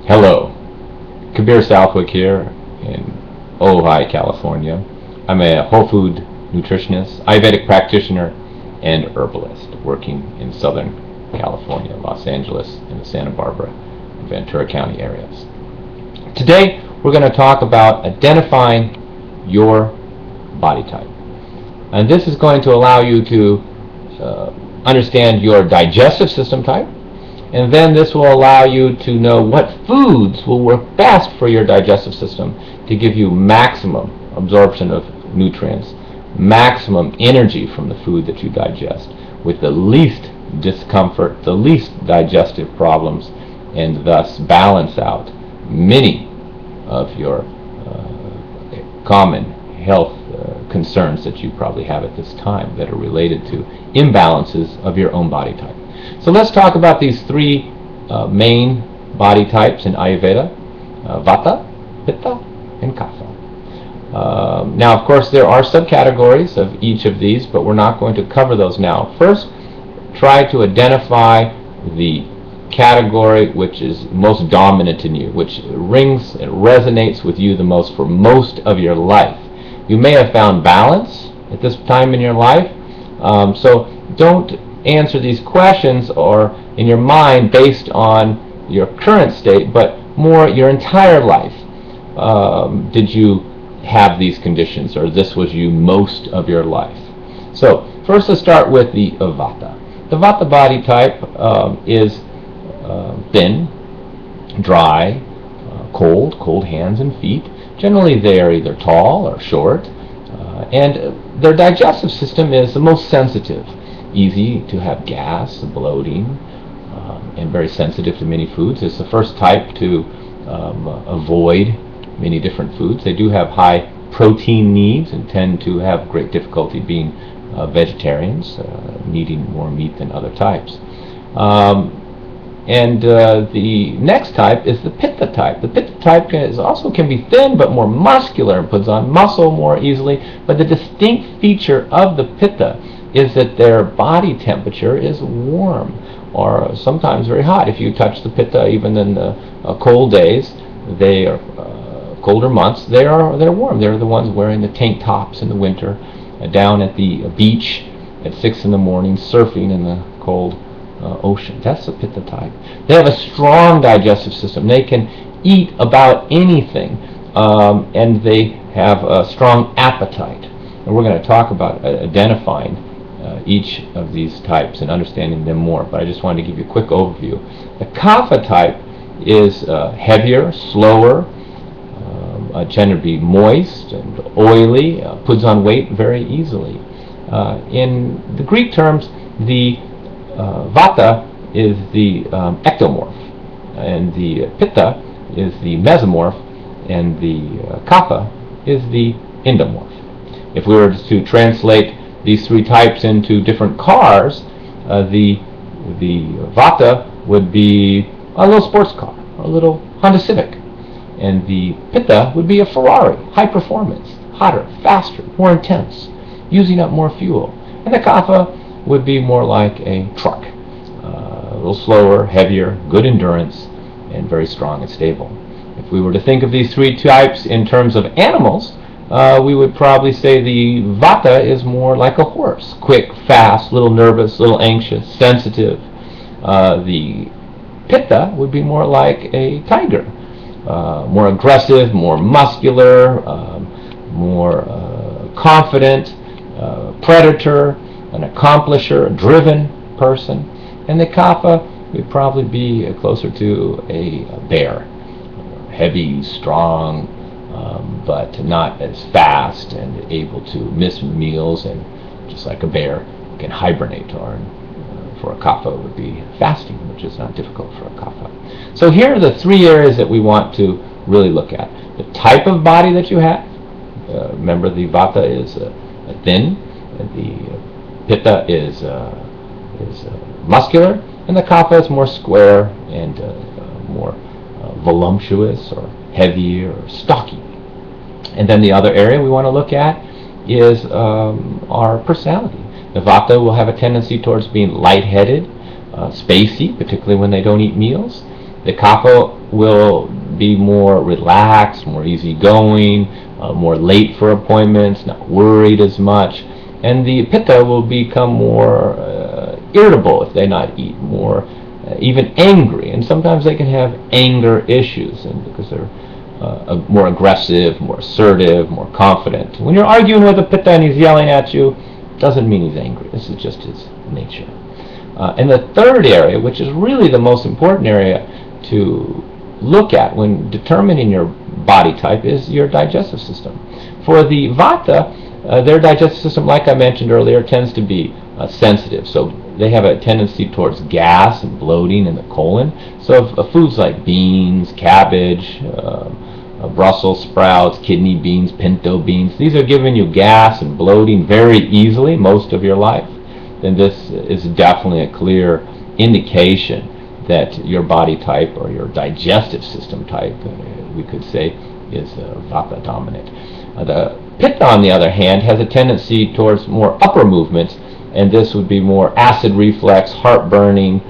Hello, Khabir Southwick here in Ojai, California. I'm a whole food nutritionist, Ayurvedic practitioner, and herbalist working in Southern California, Los Angeles, and the Santa Barbara and Ventura County areas. Today we're going to talk about identifying your body type. And this is going to allow you to understand your digestive system type, and then this will allow you to know what foods will work best for your digestive system to give you maximum absorption of nutrients, maximum energy from the food that you digest, with the least discomfort, the least digestive problems, and thus balance out many of your common health concerns that you probably have at this time that are related to imbalances of your own body type. So let's talk about these three main body types in Ayurveda: Vata, Pitta, and Kapha. Now, of course, there are subcategories of each of these, but we're not going to cover those now. First, try to identify the category which is most dominant in you, which rings and resonates with you the most for most of your life. You may have found balance at this time in your life, so don't answer these questions or in your mind based on your current state, but more your entire life. Did you have these conditions, or this was you most of your life? So first, let's start with the Vata. The Vata body type is thin, dry, cold hands and feet. Generally they are either tall or short, and their digestive system is the most sensitive. Easy to have gas, bloating, and very sensitive to many foods. It's the first type to avoid many different foods. They do have high protein needs and tend to have great difficulty being vegetarians, needing more meat than other types. And the next type is the Pitta type. The Pitta type also can be thin but more muscular and puts on muscle more easily. But the distinct feature of the Pitta is that their body temperature is warm, or sometimes very hot. If you touch the Pitta, even in the cold days, they are colder months, they're warm. They're the ones wearing the tank tops in the winter, down at the beach at 6 in the morning, surfing in the cold ocean. That's the Pitta type. They have a strong digestive system. They can eat about anything, and they have a strong appetite. And we're going to talk about identifying each of these types and understanding them more, but I just wanted to give you a quick overview. The Kapha type is heavier, slower, tend to be moist and oily, puts on weight very easily. In the Greek terms, the Vata is the ectomorph, and the Pitta is the mesomorph, and the Kapha is the endomorph. If we were to translate these three types into different cars, the Vata would be a little sports car, a little Honda Civic, and the Pitta would be a Ferrari, high performance, hotter, faster, more intense, using up more fuel. And the Kapha would be more like a truck, a little slower, heavier, good endurance, and very strong and stable. If we were to think of these three types in terms of animals, we would probably say the Vata is more like a horse, quick, fast, little nervous, little anxious, sensitive. The Pitta would be more like a tiger, more aggressive, more muscular, more confident, predator, an accomplisher, a driven person. And the Kapha would probably be closer to a bear, heavy, strong, but not as fast and able to miss meals, and just like a bear can hibernate, or for a Kapha would be fasting, which is not difficult for a Kapha. So here are the three areas that we want to really look at. The type of body that you have. Remember, the Vata is thin, the Pitta is muscular, and the Kapha is more square and more voluptuous or heavy or stocky. And then the other area we want to look at is our personality. The Vata will have a tendency towards being lightheaded, spacey, particularly when they don't eat meals. The Kapha will be more relaxed, more easygoing, more late for appointments, not worried as much. And the Pitta will become more irritable if they not eat, more even angry. And sometimes they can have anger issues, and because they're more aggressive, more assertive, more confident. When you're arguing with a Pitta and he's yelling at you, doesn't mean he's angry. This is just his nature. And the third area, which is really the most important area to look at when determining your body type, is your digestive system. For the Vata, their digestive system, like I mentioned earlier, tends to be sensitive. So they have a tendency towards gas and bloating in the colon. So foods like beans, cabbage, Brussels sprouts, kidney beans, pinto beans, these are giving you gas and bloating very easily most of your life, then this is definitely a clear indication that your body type or your digestive system type, we could say, is Vata dominant. The Pitta, on the other hand, has a tendency towards more upper movements, and this would be more acid reflux, heartburn,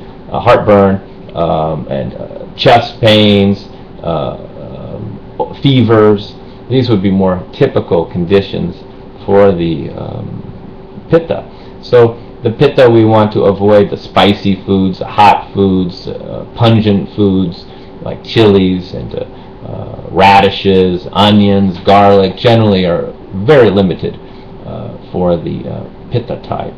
and chest pains, fevers. These would be more typical conditions for the Pitta. So the Pitta, we want to avoid the spicy foods, hot foods, pungent foods like chilies and radishes, onions, garlic. Generally are very limited for the Pitta type.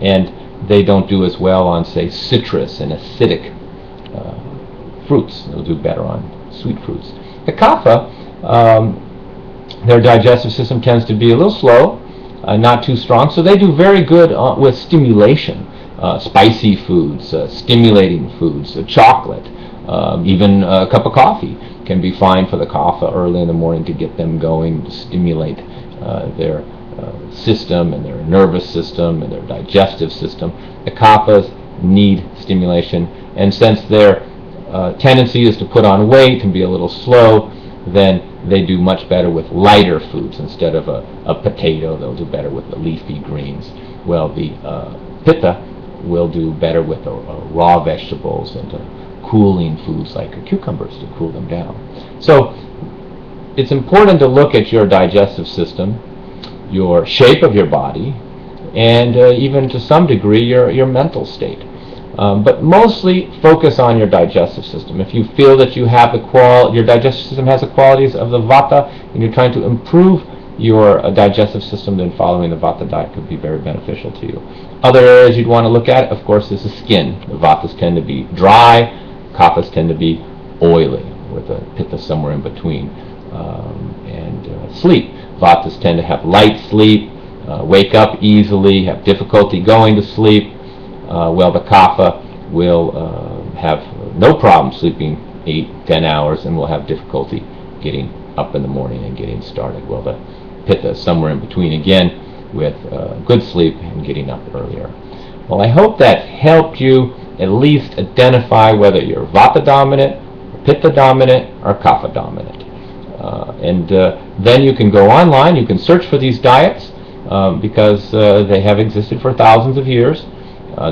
And they don't do as well on, say, citrus and acidic fruits. They'll do better on sweet fruits. The Kapha, their digestive system tends to be a little slow, not too strong, so they do very good with stimulation, spicy foods, stimulating foods, chocolate, even a cup of coffee can be fine for the Kapha early in the morning to get them going, to stimulate their system and their nervous system and their digestive system. The Kaphas need stimulation, and since their tendency is to put on weight and be a little slow, then they do much better with lighter foods instead of a potato. They'll do better with the leafy greens. Well, the Pitta will do better with raw vegetables and cooling foods like cucumbers to cool them down. So it's important to look at your digestive system, your shape of your body, and even to some degree your mental state. But mostly focus on your digestive system. If you feel that you have your digestive system has the qualities of the Vata, and you're trying to improve your digestive system, then following the Vata diet could be very beneficial to you. Other areas you'd want to look at, of course, is the skin. The Vatas tend to be dry, Kaphas tend to be oily, with a Pitta somewhere in between. And sleep. Vatas tend to have light sleep, wake up easily, have difficulty going to sleep. Well, the Kapha will have no problem sleeping 8-10 hours and will have difficulty getting up in the morning and getting started. Well, the Pitta is somewhere in between again, with good sleep and getting up earlier. Well, I hope that helped you at least identify whether you're Vata dominant, Pitta dominant, or Kapha dominant. And then you can go online, you can search for these diets because they have existed for thousands of years.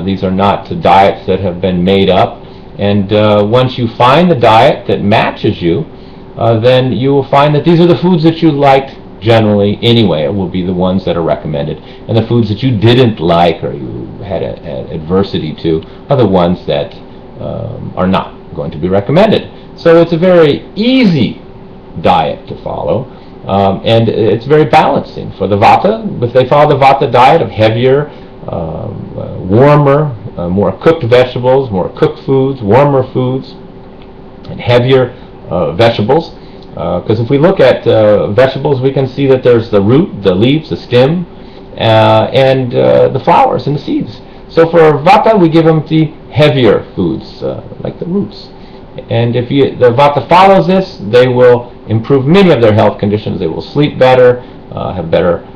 These are not diets that have been made up. And once you find the diet that matches you, then you will find that these are the foods that you liked generally anyway. It will be the ones that are recommended. And the foods that you didn't like or you had adversity to are the ones that are not going to be recommended. So it's a very easy diet to follow. And it's very balancing. For the Vata, if they follow the Vata diet of heavier, warmer, more cooked vegetables, more cooked foods, warmer foods, and heavier vegetables. Because if we look at vegetables, we can see that there's the root, the leaves, the stem, and the flowers and the seeds. So for Vata, we give them the heavier foods, like the roots. And if the Vata follows this, they will improve many of their health conditions. They will sleep better, have better,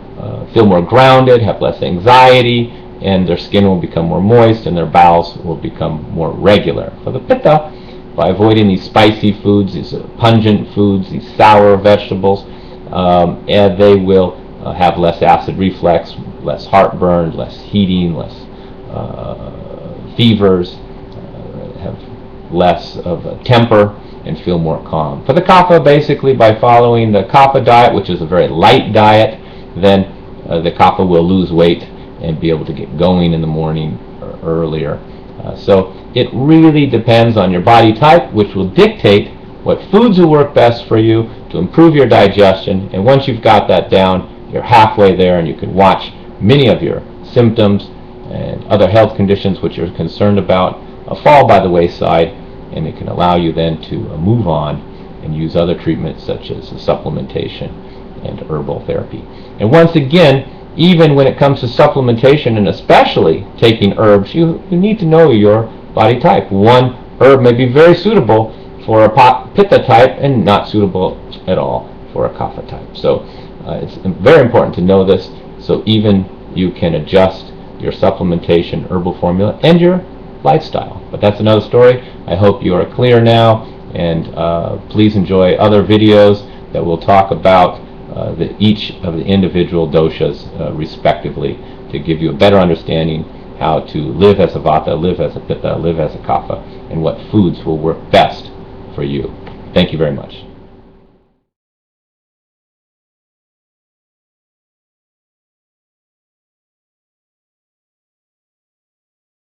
feel more grounded, have less anxiety, and their skin will become more moist and their bowels will become more regular. For the Pitta, by avoiding these spicy foods, these pungent foods, these sour vegetables, and they will have less acid reflux, less heartburn, less heating, less fevers, have less of a temper and feel more calm. For the Kapha, basically by following the Kapha diet, which is a very light diet, then the Kapha will lose weight and be able to get going in the morning or earlier. So it really depends on your body type, which will dictate what foods will work best for you to improve your digestion. And once you've got that down, you're halfway there, and you can watch many of your symptoms and other health conditions which you're concerned about fall by the wayside, and it can allow you then to move on and use other treatments such as supplementation and herbal therapy. And once again, even when it comes to supplementation, and especially taking herbs, you need to know your body type. One herb may be very suitable for a Pitta type and not suitable at all for a Kapha type. So it's very important to know this, so even you can adjust your supplementation, herbal formula, and your lifestyle. But that's another story. I hope you are clear now, and please enjoy other videos that will talk about each of the individual doshas respectively, to give you a better understanding how to live as a Vata, live as a Pitta, live as a Kapha, and what foods will work best for you. Thank you very much.